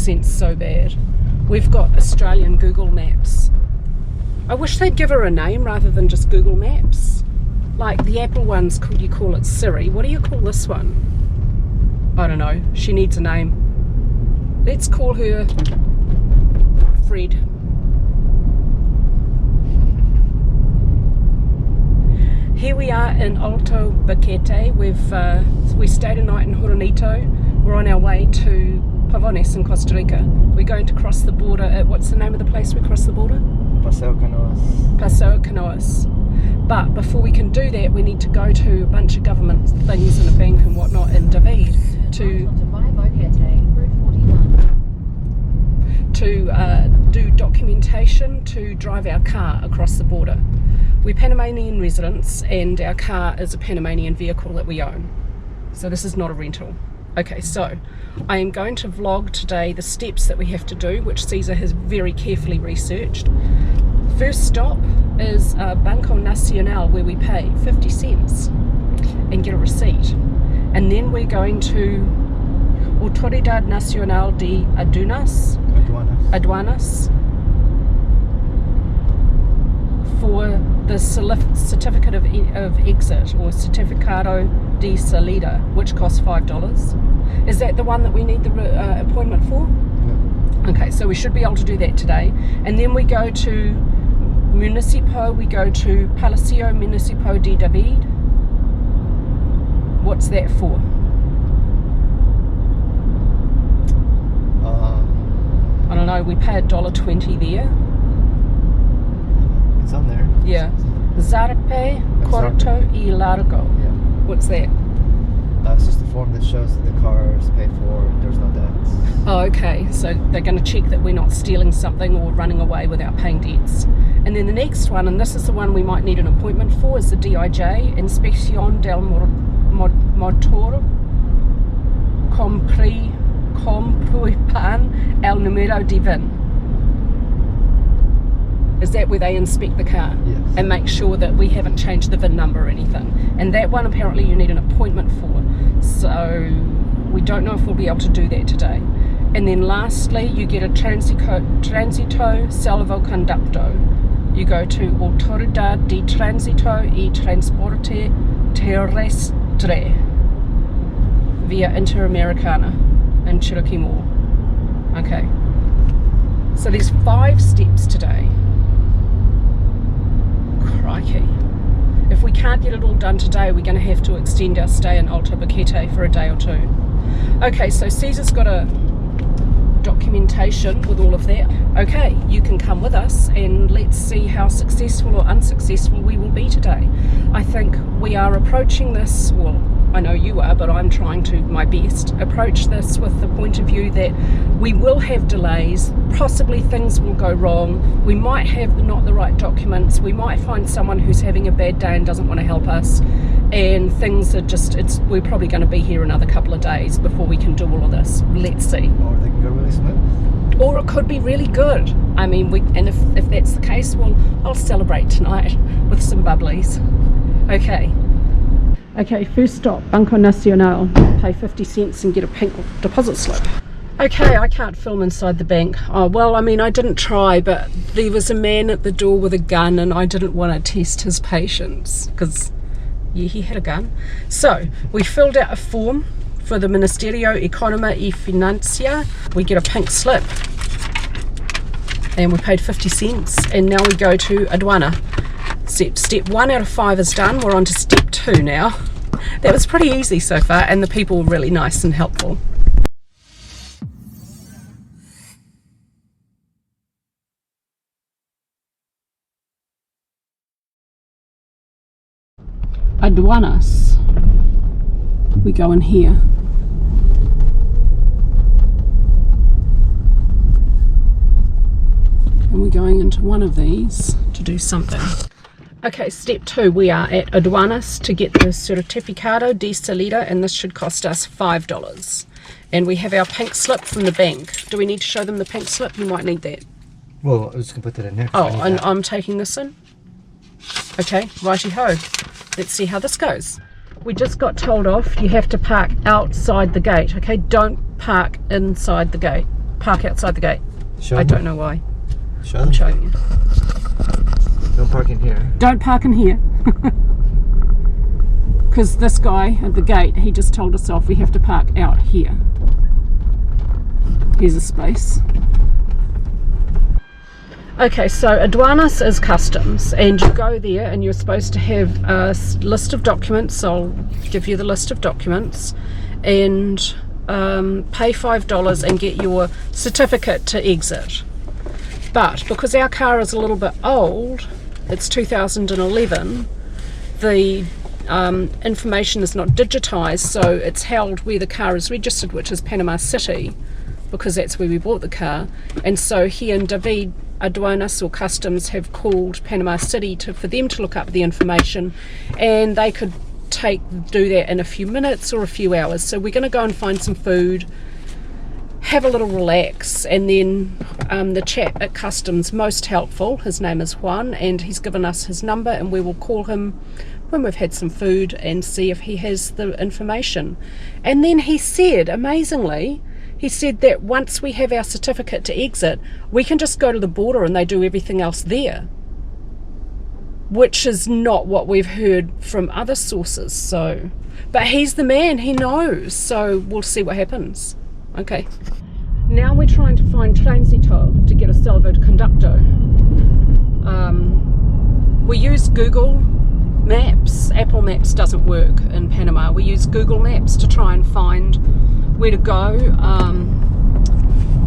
accent's so bad. We've got Australian Google Maps. I wish they'd give her a name rather than just Google Maps. Like the Apple ones, could you call it Siri? What do you call this one? I don't know. She needs a name. Let's call her Fred. Here we are in Alto Baquete. We stayed a night in Transito. We're on our way to Pavones in Costa Rica. We're going to cross the border at, what's the name of the place we cross the border? Paseo Canoas. Paseo Canoas. But before we can do that, we need to go to a bunch of government things in a bank and whatnot in David to do documentation to drive our car across the border. We're Panamanian residents and our car is a Panamanian vehicle that we own. So this is not a rental. Okay, so I am going to vlog today the steps that we have to do, which Caesar has very carefully researched. First stop is Banco Nacional, where we pay 50 cents and get a receipt. And then we're going to Autoridad Nacional de Aduanas for the certificate of exit, or certificado de salida, which costs $5. Is that the one that we need the appointment for? Yeah. Okay, so we should be able to do that today. And then we go to Municipio, we go to Palacio Municipio de David. What's that for? I don't know, we pay $1.20 there. It's on there. Yeah. Zarpe, corto y largo. Yeah. What's that? It's just a form that shows that the car is paid for, there's no debts. Oh, okay. So they're going to check that we're not stealing something or running away without paying debts. And then the next one, and this is the one we might need an appointment for, is the DIJ, Inspección del Motor Comprueban el Número de VIN. Is that where they inspect the car? Yes. And make sure that we haven't changed the VIN number or anything? And that one apparently you need an appointment for. So we don't know if we'll be able to do that today. And then lastly, you get a Transito Salvoconducto. You go to Autoridad de Transito y Transporte Terrestre via Interamericana in Chiriquimor. Okay. So there's 5 steps today. Crikey. If we can't get it all done today, we're going to have to extend our stay in Alto Baquete for a day or two. Okay, so Caesar's got a documentation with all of that. Okay, you can come with us and let's see how successful or unsuccessful we will be today. I think we are approaching this, well, I know you are, but I'm trying to my best approach this with the point of view that we will have delays, possibly things will go wrong, we might have not the right documents, we might find someone who's having a bad day and doesn't want to help us, and things are just, we're probably going to be here another couple of days before we can do all of this. Let's see. Or they can go really smooth. Or it could be really good. I mean, and if that's the case, well, I'll celebrate tonight with some bubblies. Okay. Okay, first stop, Banco Nacional. Pay 50 cents and get a pink deposit slip. Okay, I can't film inside the bank. Oh, well, I mean, I didn't try, but there was a man at the door with a gun and I didn't want to test his patience because, yeah, he had a gun. So, we filled out a form for the Ministerio Economía y Financia. We get a pink slip and we paid 50 cents and now we go to Aduana. Step 1 out of 5 is done. We're on to step 2 now. That was pretty easy so far and the people were really nice and helpful. Aduanas. We go in here. And we're going into one of these to do something. Okay, step 2, we are at Aduanas to get the Certificado de Salida, and this should cost us $5. And we have our pink slip from the bank. Do we need to show them the pink slip? We might need that. Well, I was just going to put that in there. Oh, and I'm taking this in? Okay, righty-ho. Let's see how this goes. We just got told off you have to park outside the gate, okay? Don't park inside the gate. park outside the gate. Show I me. don't know why. Show I'm them. showing you. Don't park in here. Don't park in here. Because this guy at the gate, he just told us off. We have to park out here. Here's a space. Okay, so Aduanas is customs, and you go there and you're supposed to have a list of documents. So I'll give you the list of documents and pay $5 and get your certificate to exit. But because our car is a little bit old, it's 2011, the information is not digitized, so it's held where the car is registered, which is Panama City, because that's where we bought the car. And so he and David, Aduanas or Customs, have called Panama City for them to look up the information, and they could do that in a few minutes or a few hours. So we're going to go and find some food, have a little relax, and then the chap at Customs, most helpful, his name is Juan, and he's given us his number, and we will call him when we've had some food and see if he has the information. And then he said, amazingly, he said that once we have our certificate to exit, we can just go to the border and they do everything else there, which is not what we've heard from other sources. So, but he's the man, he knows, so we'll see what happens. Okay, now we're trying to find Transito to get a salvoconducto. We use Google Maps. Apple Maps doesn't work in Panama. We use Google Maps to try and find where to go.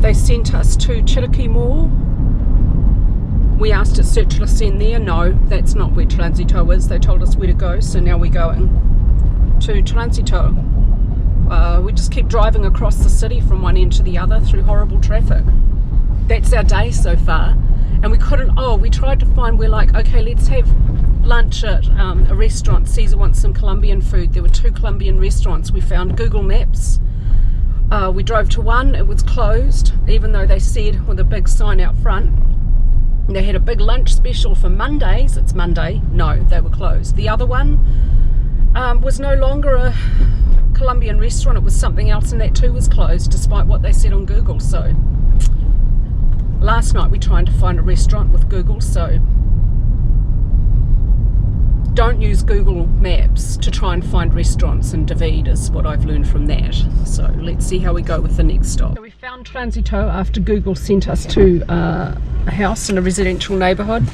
They sent us to Chiriquí Mall. We asked at Search Lucen there. No, that's not where Transito is. They told us where to go, so now we're going to Transito. We just keep driving across the city from one end to the other through horrible traffic. That's our day so far. And we couldn't, we tried to find, we're like, okay, let's have lunch at a restaurant. Caesar wants some Colombian food. There were 2 Colombian restaurants. We found Google Maps. We drove to one, it was closed, even though they said with a big sign out front they had a big lunch special for Mondays. It's Monday. No, they were closed. The other one was no longer a Colombian restaurant, it was something else, and that too was closed despite what they said on Google. So last night we tried to find a restaurant with Google, so don't use Google Maps to try and find restaurants in David is what I've learned from that. So let's see how we go with the next stop. So we found Transito after Google sent us to a house in a residential neighbourhood.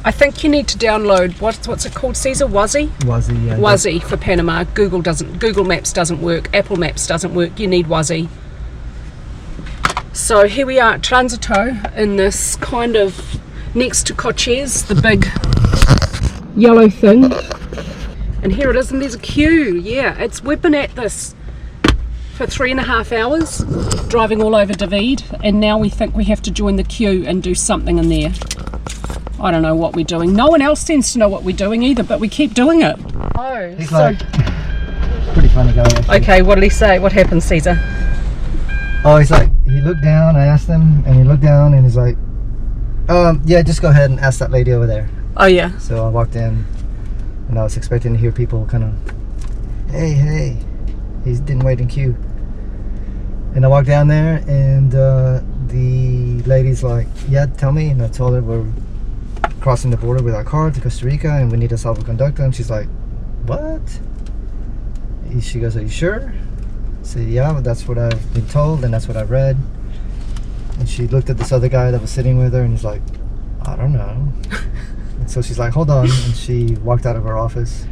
I think you need to download, what's it called, Caesar? Wazi? Wazi, yeah. Wazi for Panama. Google Maps doesn't work, Apple Maps doesn't work, you need Wazi. So here we are at Transito in this kind of, next to Coches, the big yellow thing, and here it is, and there's a queue. Yeah, we've been at this for 3.5 hours driving all over David, and now we think we have to join the queue and do something in there. I don't know what we're doing. No one else seems to know what we're doing either, but we keep doing it. Oh, he's like pretty funny guy actually. Okay, what did he say? What happened, Caesar? Oh, he's like, he looked down, I asked him, and he looked down and he's like, yeah, just go ahead and ask that lady over there. Oh yeah. So I walked in and I was expecting to hear people kind of, hey, he didn't wait in queue. And I walked down there and the lady's like, yeah, tell me. And I told her we're crossing the border with our car to Costa Rica and we need a salvoconducto. And she's like, what? She goes, are you sure? I said, yeah, but that's what I've been told and that's what I've read. And she looked at this other guy that was sitting with her and he's like, I don't know. And so she's like, hold on, and she walked out of her office,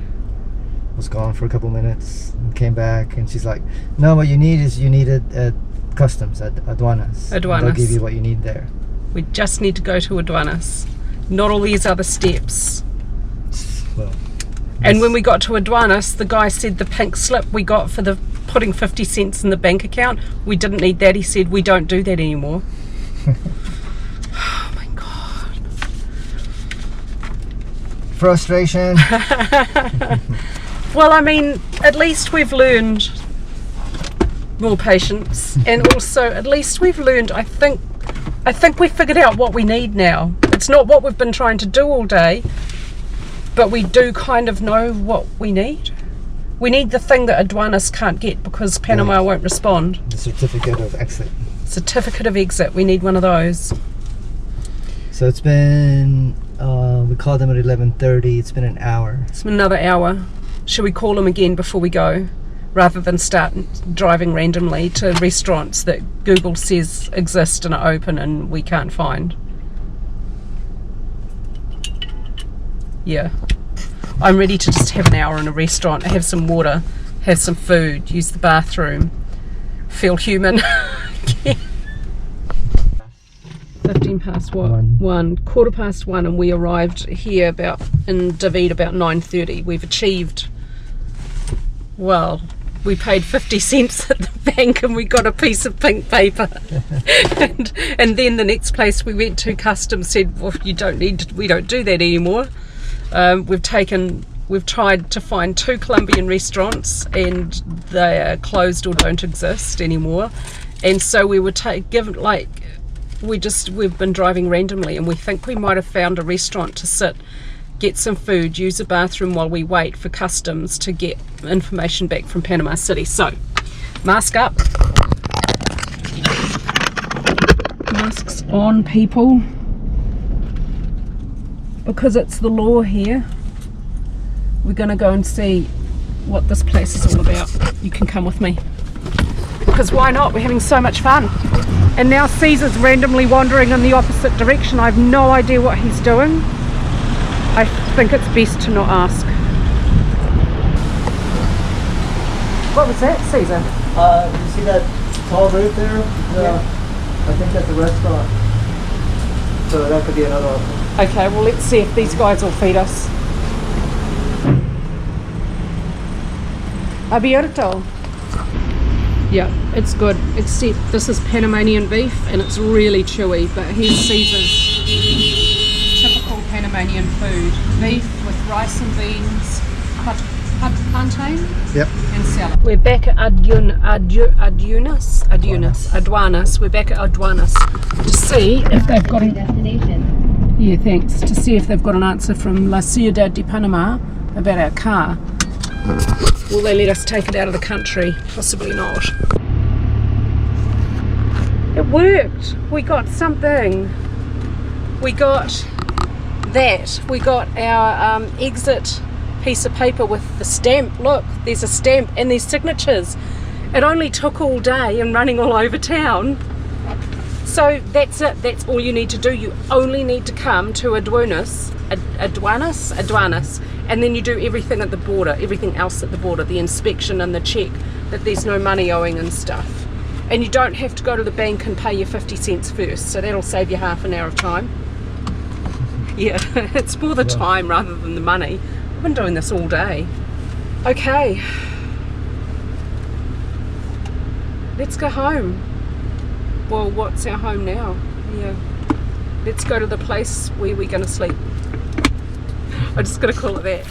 was gone for a couple minutes, and came back, and she's like, no, what you need it at Customs, at Aduanas. Aduanas. They'll give you what you need there. We just need to go to Aduanas, not all these other steps. Well, and when we got to Aduanas, the guy said the pink slip we got for the putting 50 cents in the bank account, we didn't need that. He said we don't do that anymore. Oh my God. Frustration. Well, I mean, at least we've learned more patience, and also at least we've learned, I think we've figured out what we need now. It's not what we've been trying to do all day, but we do kind of know what we need. We need the thing that Aduanas can't get because Panama won't respond. The certificate of exit. Certificate of exit. We need one of those. So it's been, we called them at 11:30. It's been an hour. It's been another hour. Should we call them again before we go? Rather than start driving randomly to restaurants that Google says exist and are open and we can't find. Yeah. I'm ready to just have an hour in a restaurant, have some water, have some food, use the bathroom, feel human. 15 past what? 1, quarter past 1, and we arrived here in David about 9:30. We've achieved, well, we paid 50 cents at the bank and we got a piece of pink paper. and then the next place we went to, customs said, well, we don't do that anymore. We've tried to find 2 Colombian restaurants and they are closed or don't exist anymore. And so we were we've been driving randomly and we think we might have found a restaurant to sit, get some food, use a bathroom while we wait for customs to get information back from Panama City. So, mask up. Masks on, people. Because it's the law here, we're going to go and see what this place is all about. You can come with me. Because why not? We're having so much fun. And now Caesar's randomly wandering in the opposite direction. I have no idea what he's doing. I think it's best to not ask. What was that, Caesar? You see that tall roof there? Yeah. I think that's a restaurant. So that could be another option. Okay, well let's see if these guys will feed us. Abierto. Yeah, it's good, except this is Panamanian beef and it's really chewy, but here's Caesar's typical Panamanian food. Beef with rice and beans, plantain, yep, and salad. We're back at Aduanas. We're back at Aduanas to see if they've got a destination. Yeah, thanks. To see if they've got an answer from La Ciudad de Panama about our car. Will they let us take it out of the country? Possibly not. It worked. We got something. We got that. We got our exit piece of paper with the stamp. Look, there's a stamp and there's signatures. It only took all day and running all over town. So that's it. That's all you need to do. You only need to come to Aduanas, and then you do everything at the border, everything else at the border, the inspection and the check that there's no money owing and stuff. And you don't have to go to the bank and pay your 50 cents first, so that'll save you half an hour of time. Yeah, it's more the time rather than the money. I've been doing this all day. Okay, let's go home. Well, what's our home now? Yeah, let's go to the place where we're going to sleep. I'm just going to call it that.